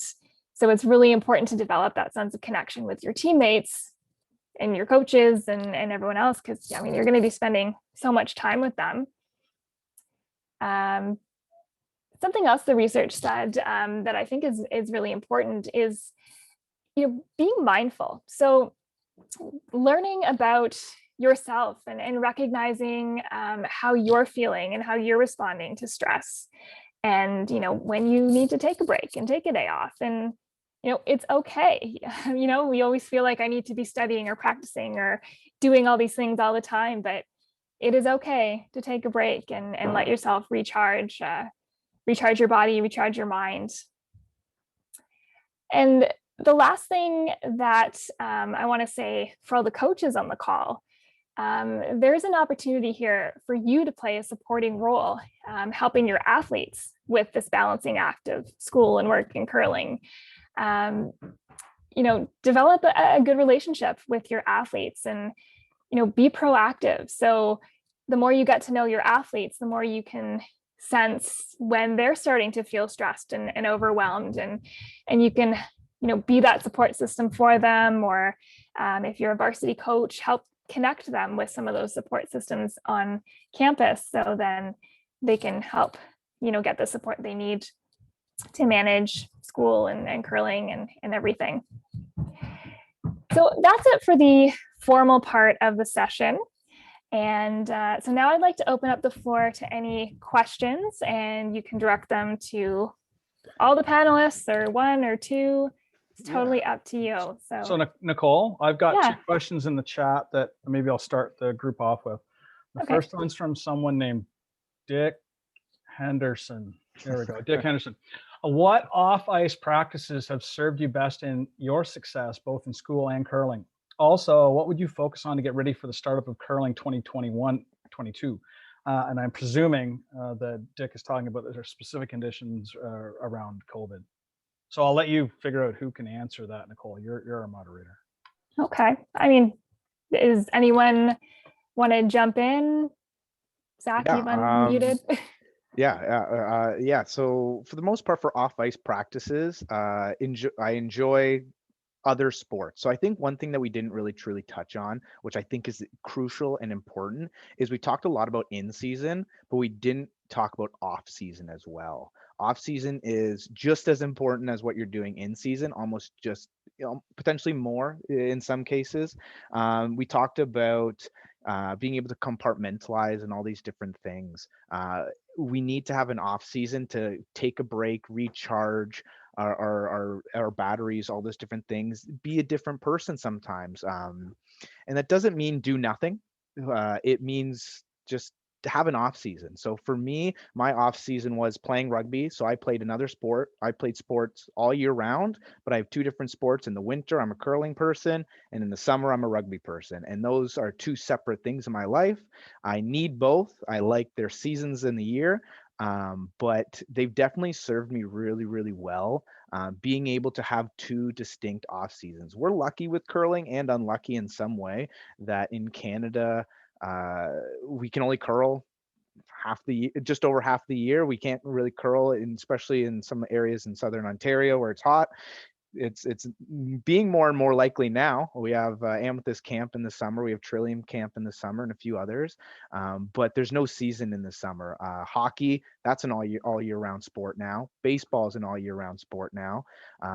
S2: so it's really important to develop that sense of connection with your teammates and your coaches and everyone else, because I mean, you're going to be spending so much time with them. Something else the research said that I think is really important is, you know, being mindful. So learning about yourself and recognizing how you're feeling and how you're responding to stress, and, you know, when you need to take a break and take a day off, and, you know, it's okay. You know, we always feel like I need to be studying or practicing or doing all these things all the time, but it is okay to take a break and let yourself recharge your body, recharge your mind. And the last thing that I want to say for all the coaches on the call, there's an opportunity here for you to play a supporting role, helping your athletes with this balancing act of school and work and curling. You know, develop a good relationship with your athletes, and, you know, be proactive. So the more you get to know your athletes, the more you can sense when they're starting to feel stressed and overwhelmed, and you can, be that support system for them, or if you're a varsity coach, help connect them with some of those support systems on campus, so then they can help, get the support they need to manage school and curling and everything. So that's it for the formal part of the session. And so now I'd like to open up the floor to any questions, and you can direct them to all the panelists or one or two. It's totally up to you.
S1: So Nicole, I've got
S2: Yeah.
S1: 2 questions in the chat that maybe I'll start the group off with. The
S2: Okay.
S1: first one's from someone named Dick Henderson. There we go, Dick Henderson. What off-ice practices have served you best in your success, both in school and curling? Also, what would you focus on to get ready for the startup of curling 2021-22? And I'm presuming that Dick is talking about there are specific conditions around COVID. So I'll let you figure out who can answer that, Nicole. You're a moderator.
S2: Okay. I mean, is anyone want to jump in? Zach,
S3: Yeah,
S2: you've unmuted.
S3: Yeah. So for the most part, for off-ice practices, I enjoy other sports. So I think one thing that we didn't really truly touch on, which I think is crucial and important, is we talked a lot about in season, but we didn't talk about off season as well. Off season is just as important as what you're doing in season, almost just, potentially more in some cases. We talked about being able to compartmentalize and all these different things. We need to have an off season to take a break, recharge our batteries, all those different things, be a different person sometimes. And that doesn't mean do nothing. It means just to have an off season. So for me, my off season was playing rugby. So I played another sport. I played sports all year round, but I have 2 different sports. In the winter, I'm a curling person, and in the summer, I'm a rugby person. And those are 2 separate things in my life. I need both. I like their seasons in the year. But they've definitely served me really, really well, being able to have 2 distinct off seasons. We're lucky with curling and unlucky in some way that in Canada, we can only curl just over half the year. We can't really curl, especially in some areas in Southern Ontario where it's hot. It's being more and more likely now. We have Amethyst Camp in the summer, we have Trillium Camp in the summer, and a few others, but there's no season in the summer. Hockey, that's an all year round sport now. Baseball is an all year round sport now.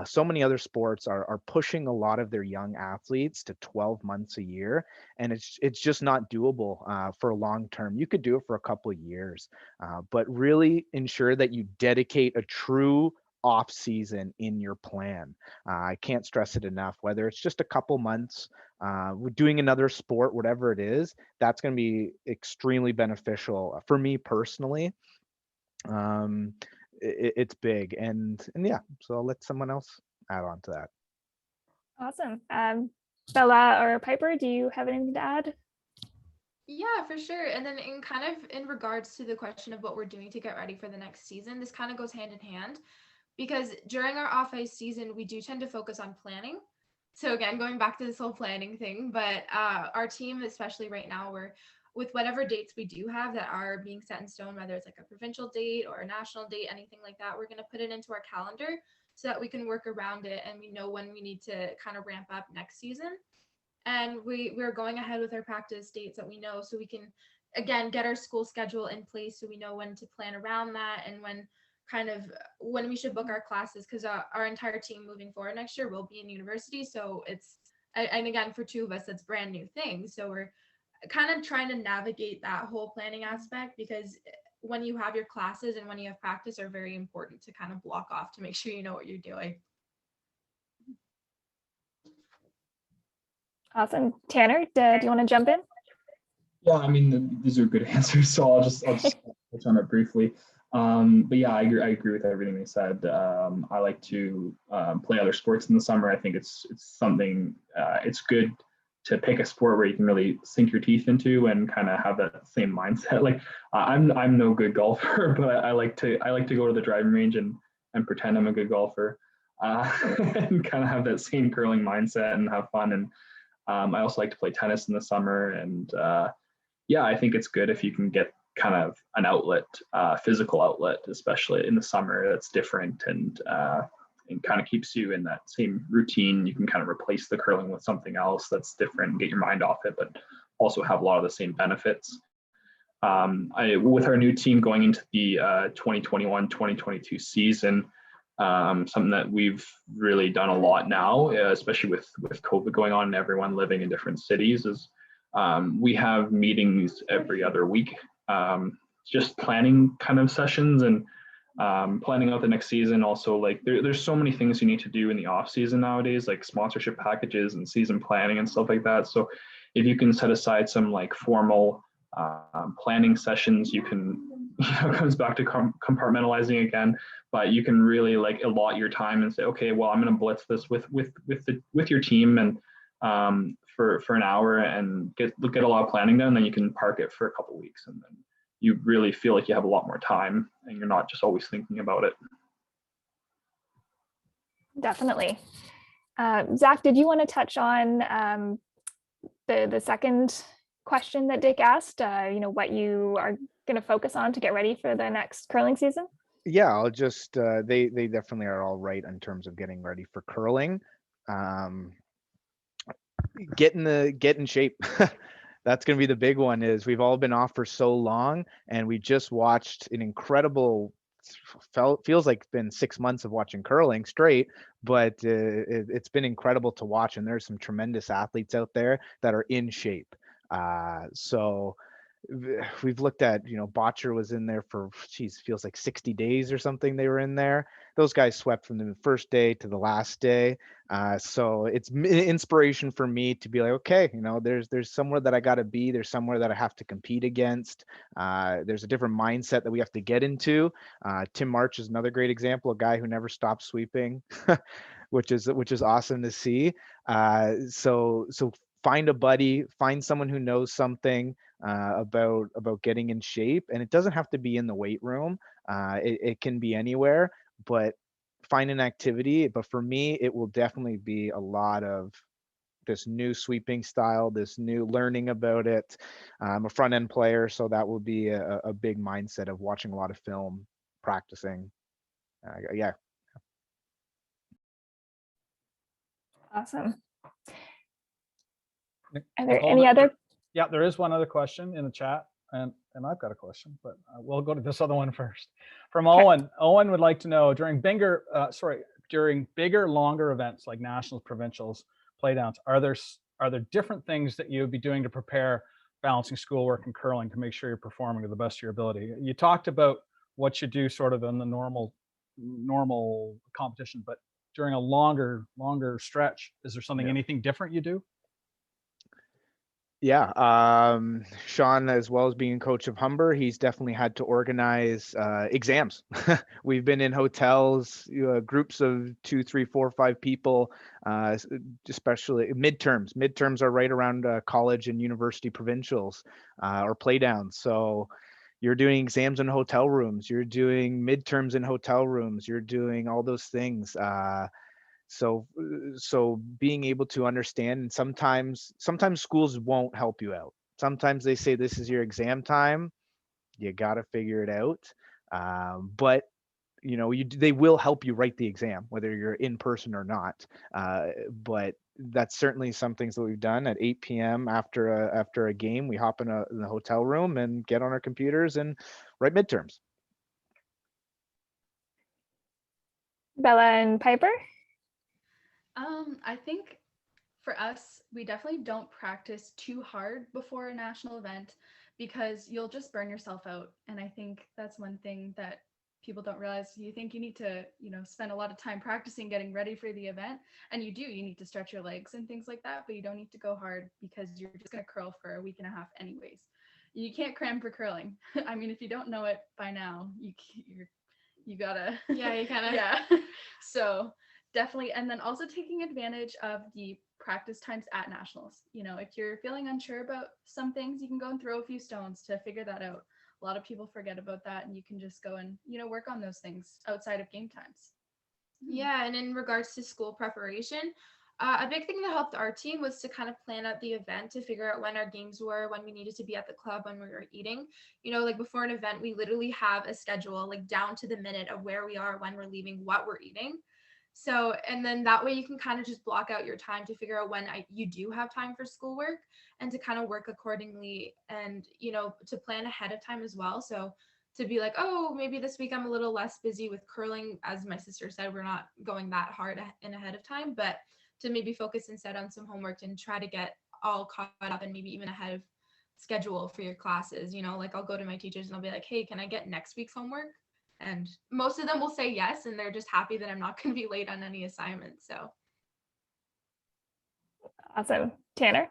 S3: So many other sports are pushing a lot of their young athletes to 12 months a year, and it's just not doable for long term. You could do it for a couple of years, but really ensure that you dedicate a true off season in your plan. I can't stress it enough, whether it's just a couple months, doing another sport, whatever it is, that's going to be extremely beneficial for me personally. It's big, and yeah, so I'll let someone else add on to that.
S2: Awesome. Bella or Piper, do you have anything to add?
S5: Yeah, for sure. And then in regards to the question of what we're doing to get ready for the next season, this kind of goes hand in hand. Because during our off-ice season, we do tend to focus on planning. So again, going back to this whole planning thing, but our team, especially right now, we're with whatever dates we do have that are being set in stone, whether it's like a provincial date or a national date, anything like that, we're going to put it into our calendar so that we can work around it and we know when we need to kind of ramp up next season. And we're going ahead with our practice dates that we know, so we can, again, get our school schedule in place so we know when to plan around that and when we should book our classes, because our entire team moving forward next year will be in university. So and again, for 2 of us, that's brand new things. So we're kind of trying to navigate that whole planning aspect, because when you have your classes and when you have practice are very important to kind of block off to make sure you know what you're doing.
S2: Awesome. Tanner, do you want to jump in?
S6: Yeah, I mean, these are good answers, so I'll just touch on it briefly. But yeah, I agree with everything they said. I like to play other sports in the summer. I think it's something, it's good to pick a sport where you can really sink your teeth into and kind of have that same mindset. Like I'm no good golfer, but I like to go to the driving range and pretend I'm a good golfer, and kind of have that same curling mindset and have fun. And I also like to play tennis in the summer. And yeah, I think it's good if you can get kind of an outlet, physical outlet, especially in the summer. That's different and kind of keeps you in that same routine. You can kind of replace the curling with something else that's different and get your mind off it, but also have a lot of the same benefits. With our new team going into the 2021-2022 season, something that we've really done a lot now, especially with COVID going on and everyone living in different cities, is we have meetings every other week, just planning kind of sessions and planning out the next season. Also, like there's so many things you need to do in the off season nowadays, like sponsorship packages and season planning and stuff like that. So if you can set aside some like formal planning sessions, you can, it comes back to compartmentalizing again, but you can really like allot your time and say, okay, well, I'm going to blitz this with your team and for an hour and get a lot of planning done. Then you can park it for a couple of weeks, and then you really feel like you have a lot more time and you're not just always thinking about it.
S2: Definitely. Zach, did you want to touch on the second question that Dick asked, what you are going to focus on to get ready for the next curling season?
S3: Yeah, I'll just, they definitely are all right in terms of getting ready for curling. Get in shape. That's going to be the big one. Is we've all been off for so long, and we just watched an incredible, feels like it's been 6 months of watching curling straight, but it's been incredible to watch, and there's some tremendous athletes out there that are in shape. So we've looked at, Botcher was in there for, feels like 60 days or something. They were in there. Those guys swept from the first day to the last day. So it's inspiration for me to be like, okay, there's somewhere that I got to be. There's somewhere that I have to compete against. There's a different mindset that we have to get into. Tim March is another great example, a guy who never stopped sweeping, which is awesome to see. So find a buddy, find someone who knows something about getting in shape, and it doesn't have to be in the weight room. It can be anywhere, but find an activity. But for me, it will definitely be a lot of this new sweeping style, this new learning about it. I'm a front end player, so that will be a big mindset of watching a lot of film, practicing. Yeah.
S2: Awesome. Are there any other?
S1: Yeah, there is one other question in the chat, and I've got a question, but we'll go to this other one first. From Owen. Owen would like to know, during bigger, longer events like nationals, provincials, playdowns, are there different things that you would be doing to prepare balancing schoolwork and curling to make sure you're performing to the best of your ability? You talked about what you do sort of in the normal competition, but during a longer stretch, is there something, anything different you do?
S3: Yeah, Sean, as well as being coach of Humber, he's definitely had to organize exams. We've been in hotels, groups of 2, 3, 4, 5 people, especially midterms. Midterms are right around college and university provincials or playdowns. So you're doing exams in hotel rooms, you're doing midterms in hotel rooms, you're doing all those things. So being able to understand, and sometimes schools won't help you out. Sometimes they say, this is your exam time, you got to figure it out. But they will help you write the exam, whether you're in person or not. But that's certainly some things that we've done. At 8 p.m. after a game, we hop in the hotel room and get on our computers and write midterms.
S2: Bella and Piper?
S4: I think for us, we definitely don't practice too hard before a national event because you'll just burn yourself out. And I think that's one thing that people don't realize. You think you need to, spend a lot of time practicing getting ready for the event. And you do, you need to stretch your legs and things like that, but you don't need to go hard because you're just going to curl for a week and a half anyways. You can't cram for curling. I mean, if you don't know it by now, you gotta.
S5: Yeah, you kind of.
S4: Yeah. So definitely. And then also taking advantage of the practice times at nationals. If you're feeling unsure about some things, you can go and throw a few stones to figure that out. A lot of people forget about that, and you can just go and, work on those things outside of game times.
S5: Yeah, and in regards to school preparation, A big thing that helped our team was to kind of plan out the event, to figure out when our games were, when we needed to be at the club, when we were eating. You know, like before an event, we literally have a schedule, like down to the minute of where we are, when we're leaving, what we're eating. So, and then that way you can kind of just block out your time to figure out when you do have time for schoolwork, and to kind of work accordingly, and, you know, to plan ahead of time as well. So to be like, oh, maybe this week I'm a little less busy with curling. As my sister said, we're not going that hard in ahead of time, but to maybe focus instead on some homework and try to get all caught up and maybe even ahead of schedule for your classes. You know, like I'll go to my teachers and I'll be like, hey, can I get next week's homework? And most of them will say yes, and they're just happy that I'm not going to be late on any assignments. So
S2: Awesome. Tanner?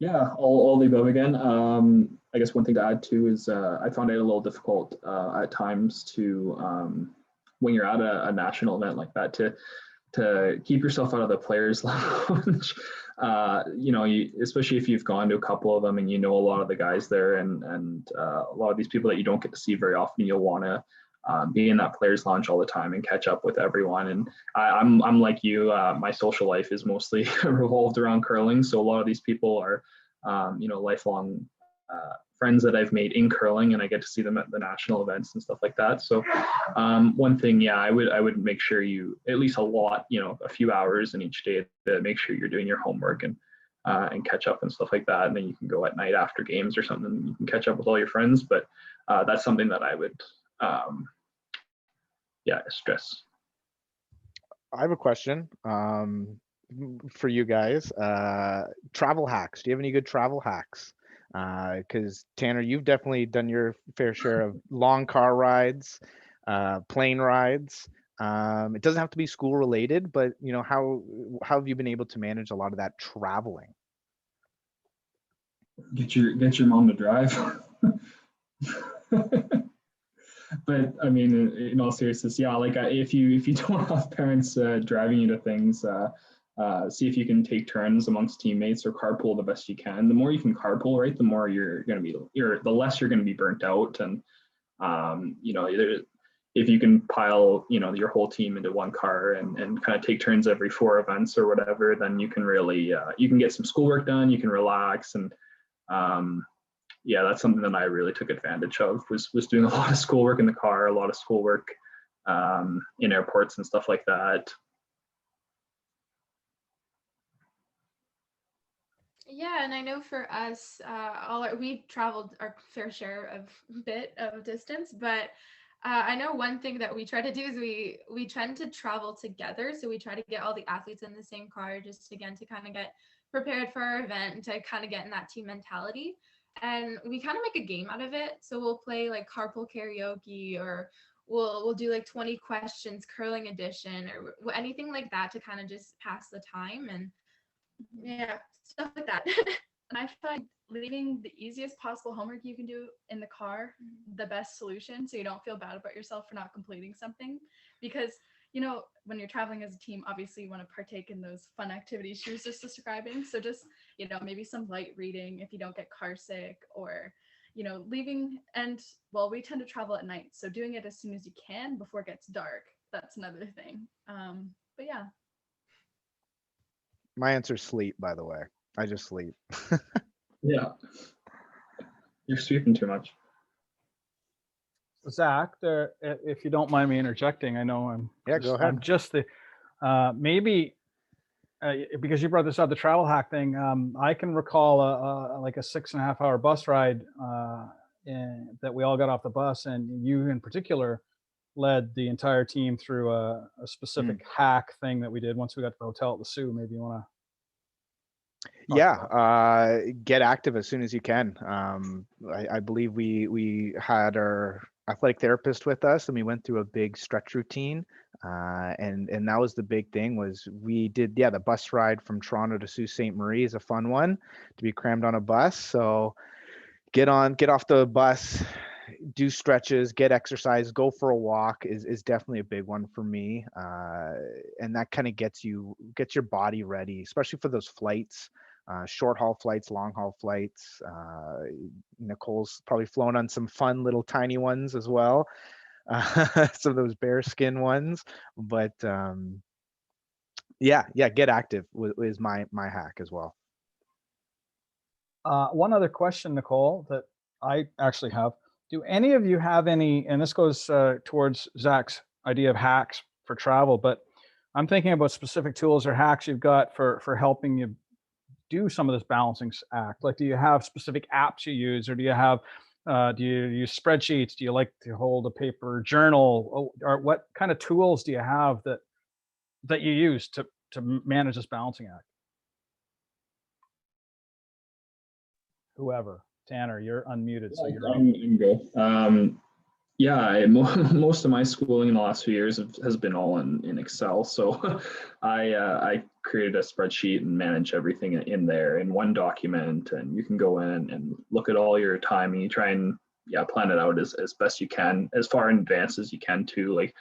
S6: Yeah, all the above again. I guess one thing to add too is I found it a little difficult at times to, when you're at a national event like that, to keep yourself out of the players' lounge. You know, especially if you've gone to a couple of them and you know a lot of the guys there, and a lot of these people that you don't get to see very often, you'll want to be in that players' lounge all the time and catch up with everyone. And I'm like you, my social life is mostly revolved around curling. So a lot of these people are, you know, lifelong friends that I've made in curling, and I get to see them at the national events and stuff like that. So one thing, yeah, I would make sure you at least allot, you know, a few hours in each day to make sure you're doing your homework and catch up and stuff like that. And then you can go at night after games or something, and you can catch up with all your friends. But that's something that I would, yeah, stress.
S3: I have a question for you guys. Travel hacks. Do you have any good travel hacks? Because Tanner, you've definitely done your fair share of long car rides, plane rides. It doesn't have to be school related, but you know, how have you been able to manage a lot of that traveling?
S6: Get your mom to drive. But I mean, in all seriousness, yeah, like if you don't have parents driving you to things, see if you can take turns amongst teammates or carpool the best you can. The more you can carpool, right, the more the less you're going to be burnt out. And you know, if you can pile, you know, your whole team into one car and kind of take turns every 4 events or whatever, then you can really you can get some schoolwork done, you can relax. And yeah, that's something that I really took advantage of, was doing a lot of schoolwork in the car, a lot of schoolwork in airports and stuff like that.
S5: yeah, and I know for us, we've traveled our fair share of distance, but I know one thing that we try to do is we tend to travel together. So we try to get all the athletes in the same car, just again to kind of get prepared for our event and to kind of get in that team mentality. And we kind of make a game out of it. So we'll play like carpool karaoke, or we'll do like 20 questions curling edition, or anything like that, to kind of just pass the time. And yeah, stuff like that.
S4: And I find leaving the easiest possible homework you can do in the car the best solution, so you don't feel bad about yourself for not completing something. Because, you know, when you're traveling as a team, obviously you want to partake in those fun activities she was just describing. So just, you know, maybe some light reading if you don't get car sick, or, you know, leaving. And well, we tend to travel at night, so doing it as soon as you can before it gets dark, that's another thing. But yeah.
S3: My answer is sleep, by the way. I just sleep.
S6: Yeah, you're sleeping too much.
S1: Zach, if you don't mind me interjecting, I know
S3: Go ahead.
S1: I'm just the maybe because you brought this up, the travel hack thing. I can recall like a 6.5 hour bus ride that we all got off the bus, and you in particular led the entire team through a specific hack thing that we did once we got to the hotel at the Sioux. Maybe you want to.
S3: Yeah, get active as soon as you can. I believe we had our athletic therapist with us, and we went through a big stretch routine. And that was the big thing, was we did, the bus ride from Toronto to Sault Ste. Marie is a fun one, to be crammed on a bus. So get off the bus, do stretches, get exercise, go for a walk is definitely a big one for me. And that kind of gets your body ready, especially for those flights. Short haul flights, long haul flights. Nicole's probably flown on some fun little tiny ones as well. Some of those bear skin ones, but Yeah, Get Active is my hack as well.
S1: One other question, Nicole, that I actually have. Do any of you have any, and this goes towards Zach's idea of hacks for travel, but I'm thinking about specific tools or hacks you've got for helping you do some of this balancing act. Like, do you have specific apps you use, or do you have, do you use spreadsheets? Do you like to hold a paper journal? Or what kind of tools do you have that you use to manage this balancing act? Whoever. Tanner, you're unmuted, so you're up.
S6: I'm good. Yeah, most of my schooling in the last few years has been all in Excel. So I created a spreadsheet and manage everything in there in one document. And you can go in and look at all your time, and you try and plan it out as best you can, as far in advance as you can too. Like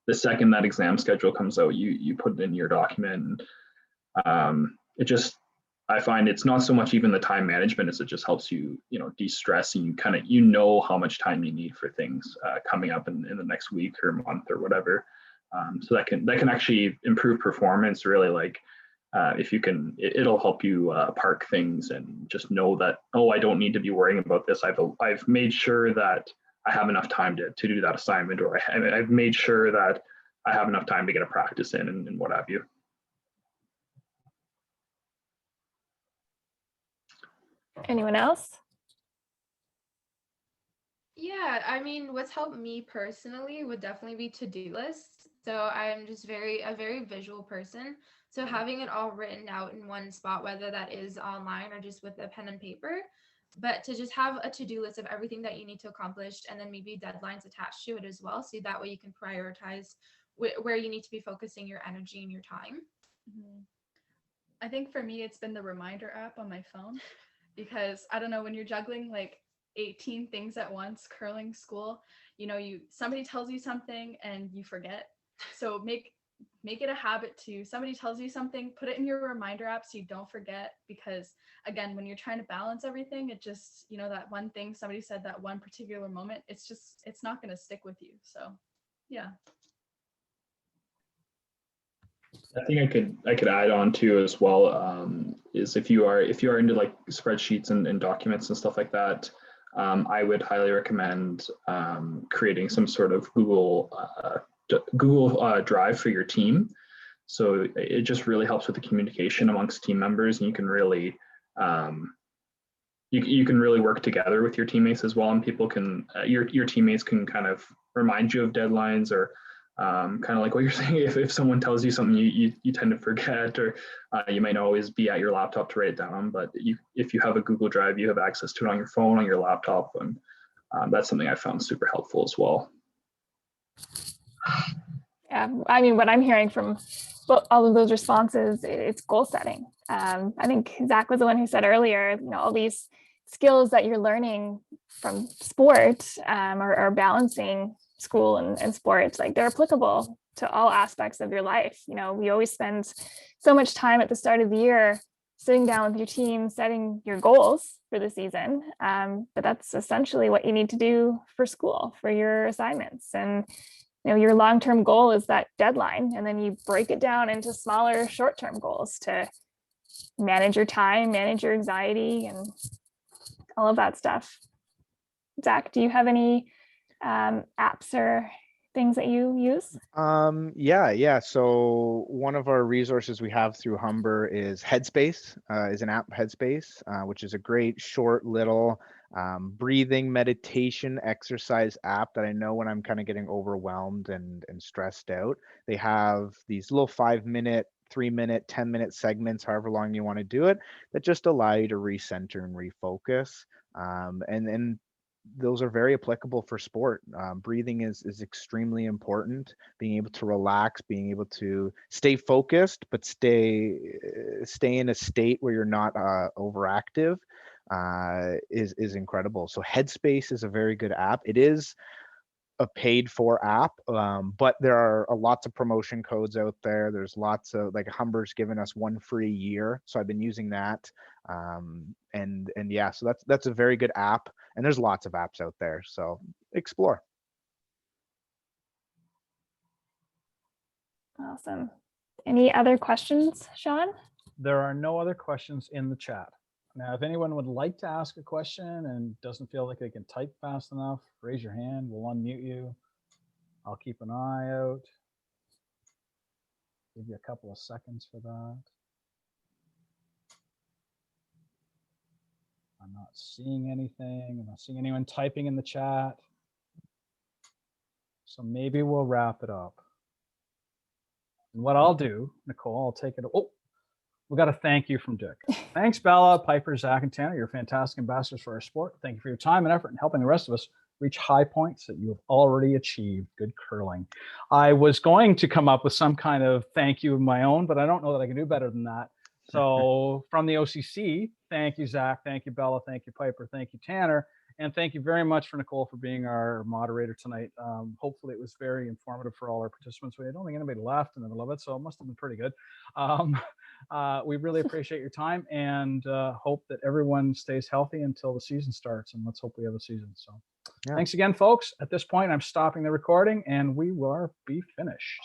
S6: the second that exam schedule comes out, you put it in your document. It just, I find it's not so much even the time management as it just helps you, de-stress, and you kind of, how much time you need for things coming up in the next week or month or whatever. So that can actually improve performance really. Like if you can, it'll help you park things and just know that, oh, I don't need to be worrying about this. I've made sure that I have enough time to do that assignment, or I've made sure that I have enough time to get a practice in and what have you.
S2: Anyone else?
S5: Yeah, I mean, what's helped me personally would definitely be to-do lists. So I'm just a very visual person. So having it all written out in one spot, whether that is online or just with a pen and paper, but to just have a to-do list of everything that you need to accomplish, and then maybe deadlines attached to it as well. So that way you can prioritize where you need to be focusing your energy and your time.
S4: Mm-hmm. I think for me, it's been the reminder app on my phone. Because I don't know, when you're juggling like 18 things at once, curling, school, somebody tells you something and you forget. So make it a habit to, somebody tells you something, put it in your reminder app so you don't forget. Because again, when you're trying to balance everything, it just, that one thing somebody said that one particular moment, it's not going to stick with you. So yeah.
S6: I think I could add on to as well, is if you are into like spreadsheets and documents and stuff like that, I would highly recommend creating some sort of Google Drive for your team. So it just really helps with the communication amongst team members, and you can really you can really work together with your teammates as well, and people can your teammates can kind of remind you of deadlines, or kind of like what you're saying, if someone tells you something you tend to forget, or you might not always be at your laptop to write it down, but if you have a Google Drive, you have access to it on your phone, on your laptop, and that's something I found super helpful as well.
S2: Yeah, I mean, what I'm hearing from all of those responses, it's goal setting. I think Zach was the one who said earlier, all these skills that you're learning from sport are balancing school and sports, like they're applicable to all aspects of your life. We always spend so much time at the start of the year sitting down with your team, setting your goals for the season. But that's essentially what you need to do for school, for your assignments. And your long-term goal is that deadline, and then you break it down into smaller short-term goals to manage your time, manage your anxiety, and all of that stuff. Zach, do you have any apps or things that you use?
S3: Yeah. So one of our resources we have through Humber is Headspace, is an app, Headspace, which is a great short little breathing meditation exercise app that I know when I'm kind of getting overwhelmed and stressed out. They have these little 5-minute, 3-minute, 10-minute segments, however long you want to do it, that just allow you to recenter and refocus. And those are very applicable for sport. Breathing is extremely important. Being able to relax, being able to stay focused, but stay in a state where you're not overactive is incredible. So Headspace is a very good app. It is a paid for app, but there are lots of promotion codes out there. There's lots of, like, Humber's given us 1 free year, so I've been using that. And yeah, so that's a very good app, and there's lots of apps out there, so explore.
S2: Awesome. Any other questions, Sean?
S1: There are no other questions in the chat. Now, if anyone would like to ask a question and doesn't feel like they can type fast enough, raise your hand. We'll unmute you. I'll keep an eye out. Give you a couple of seconds for that. I'm not seeing anything. I'm not seeing anyone typing in the chat. So maybe we'll wrap it up. And what I'll do, Nicole, I'll take it. Oh, we got a thank you from Dick. Thanks, Bella, Piper, Zach, and Tanner. You're fantastic ambassadors for our sport. Thank you for your time and effort in helping the rest of us reach high points that you have already achieved. Good curling. I was going to come up with some kind of thank you of my own, but I don't know that I can do better than that. So from the OCC, thank you, Zach. Thank you, Bella. Thank you, Piper. Thank you, Tanner. And thank you very much for Nicole for being our moderator tonight. Hopefully it was very informative for all our participants. I don't think anybody left in the middle of it, so it must have been pretty good. We really appreciate your time and hope that everyone stays healthy until the season starts. And let's hope we have a season. So thanks again, folks. At this point, I'm stopping the recording and we will be finished.